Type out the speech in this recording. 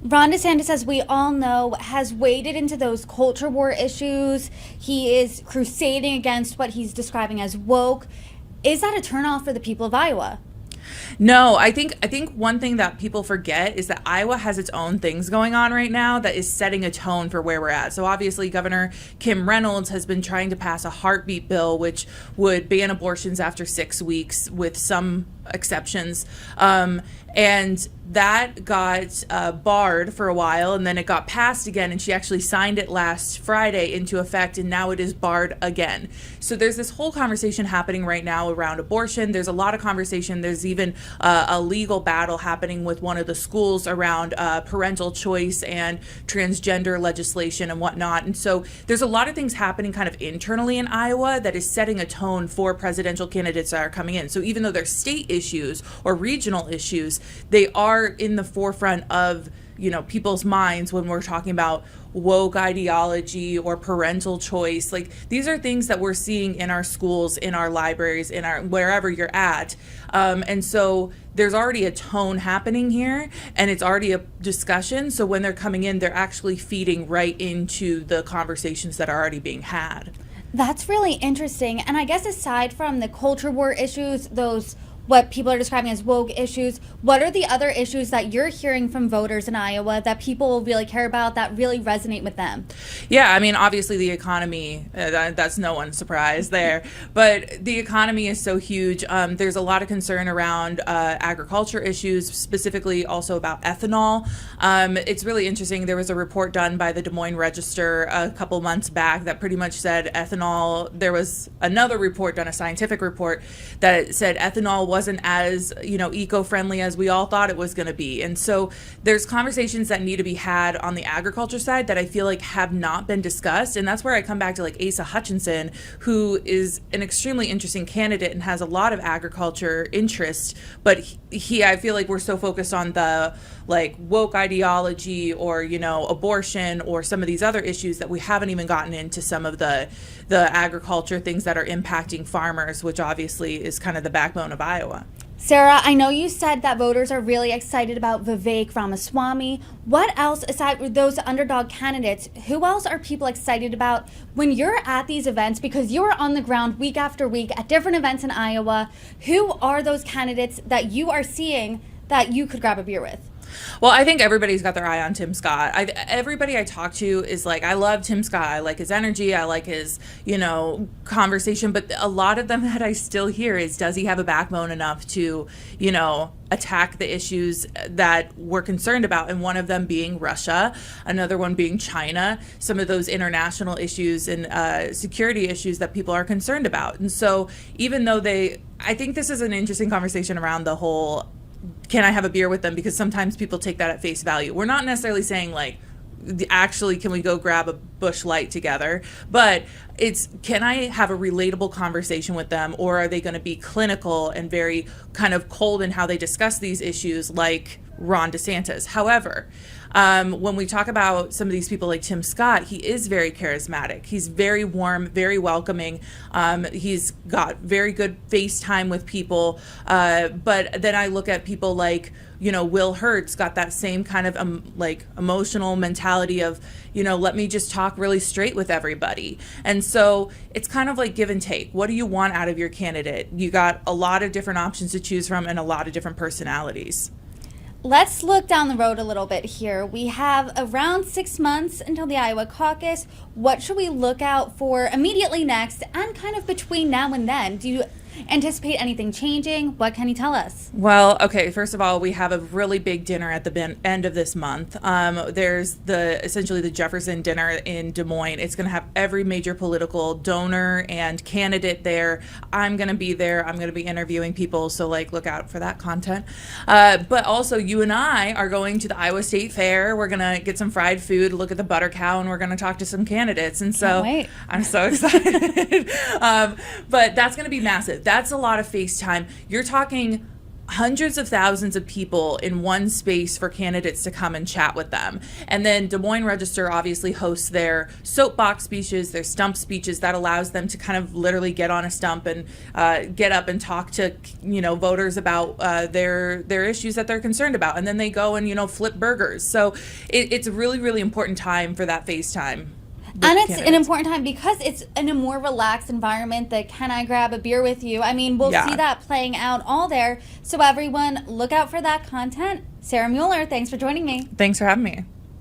Ron DeSantis, as we all know, has waded into those culture war issues. He is crusading against what he's describing as woke. Is that a turnoff for the people of Iowa? No, I think one thing that people forget is that Iowa has its own things going on right now that is setting a tone for where we're at. So obviously Governor Kim Reynolds has been trying to pass a heartbeat bill, which would ban abortions after 6 weeks with some exceptions. And that got barred for a while, and then it got passed again, and she actually signed it last Friday into effect, and now it is barred again. So there's this whole conversation happening right now around abortion. There's a lot of conversation. There's even a legal battle happening with one of the schools around parental choice and transgender legislation and whatnot. And so there's a lot of things happening kind of internally in Iowa that is setting a tone for presidential candidates that are coming in. So even though they're state issues or regional issues, they are in the forefront of, people's minds when we're talking about woke ideology or parental choice. Like, these are things that we're seeing in our schools, in our libraries, in our wherever you're at. And so there's already a tone happening here, and it's already a discussion. So when they're coming in, they're actually feeding right into the conversations that are already being had. That's really interesting. And I guess aside from the culture war issues, those what people are describing as woke issues, what are the other issues that you're hearing from voters in Iowa that people will really care about, that really resonate with them? Yeah, I mean, obviously the economy, that's no one's surprise there, but the economy is so huge. There's a lot of concern around agriculture issues, specifically also about ethanol. It's really interesting. There was a report done by the Des Moines Register a couple months back that pretty much said ethanol. There was another report done, a scientific report, that said ethanol wasn't as eco-friendly as we all thought it was going to be. And so there's conversations that need to be had on the agriculture side that I feel like have not been discussed, and that's where I come back to like Asa Hutchinson, who is an extremely interesting candidate and has a lot of agriculture interest, but I feel like we're so focused on the like woke ideology or abortion or some of these other issues that we haven't even gotten into some of the agriculture things that are impacting farmers, which obviously is kind of the backbone of Iowa. Sarah, I know you said that voters are really excited about Vivek Ramaswamy. What else, aside from those underdog candidates, who else are people excited about when you're at these events? Because you're on the ground week after week at different events in Iowa. Who are those candidates that you are seeing that you could grab a beer with? Well, I think everybody's got their eye on Tim Scott. Everybody I talk to is like, I love Tim Scott. I like his energy. I like his, conversation. But a lot of them that I still hear is, does he have a backbone enough to, attack the issues that we're concerned about? And one of them being Russia, another one being China, some of those international issues and security issues that people are concerned about. And so even though I think this is an interesting conversation around the whole, can I have a beer with them? Because sometimes people take that at face value. We're not necessarily saying like, actually, can we go grab a Busch Light together? But it's, can I have a relatable conversation with them, or are they going to be clinical and very kind of cold in how they discuss these issues, like Ron DeSantis? However, when we talk about some of these people like Tim Scott, he is very charismatic. He's very warm, very welcoming. He's got very good FaceTime with people. But then I look at people like, Will Hurt's got that same kind of like emotional mentality of, let me just talk really straight with everybody. And so it's kind of like give and take. What do you want out of your candidate? You got a lot of different options to choose from and a lot of different personalities. Let's look down the road a little bit here. We have around 6 months until the Iowa caucus. What should we look out for immediately next and kind of between now and then? Do you anticipate anything changing? What can you tell us? Well, okay, first of all, we have a really big dinner at the end of this month. There's essentially the Jefferson dinner in Des Moines. It's going to have every major political donor and candidate there. I'm going to be there. I'm going to be interviewing people, so look out for that content. But also, you and I are going to the Iowa State Fair. We're going to get some fried food, look at the butter cow, and we're going to talk to some candidates. And so I'm so excited. But that's going to be massive. That's a lot of FaceTime. You're talking hundreds of thousands of people in one space for candidates to come and chat with them. And then Des Moines Register obviously hosts their soapbox speeches, their stump speeches that allows them to kind of literally get on a stump and get up and talk to, voters about their issues that they're concerned about. And then they go and, flip burgers. So it's a really, really important time for that FaceTime. And it's an important time because it's in a more relaxed environment that can I grab a beer with you? I mean, we'll see that playing out all there. So everyone, look out for that content. Sarah Muller, thanks for joining me. Thanks for having me.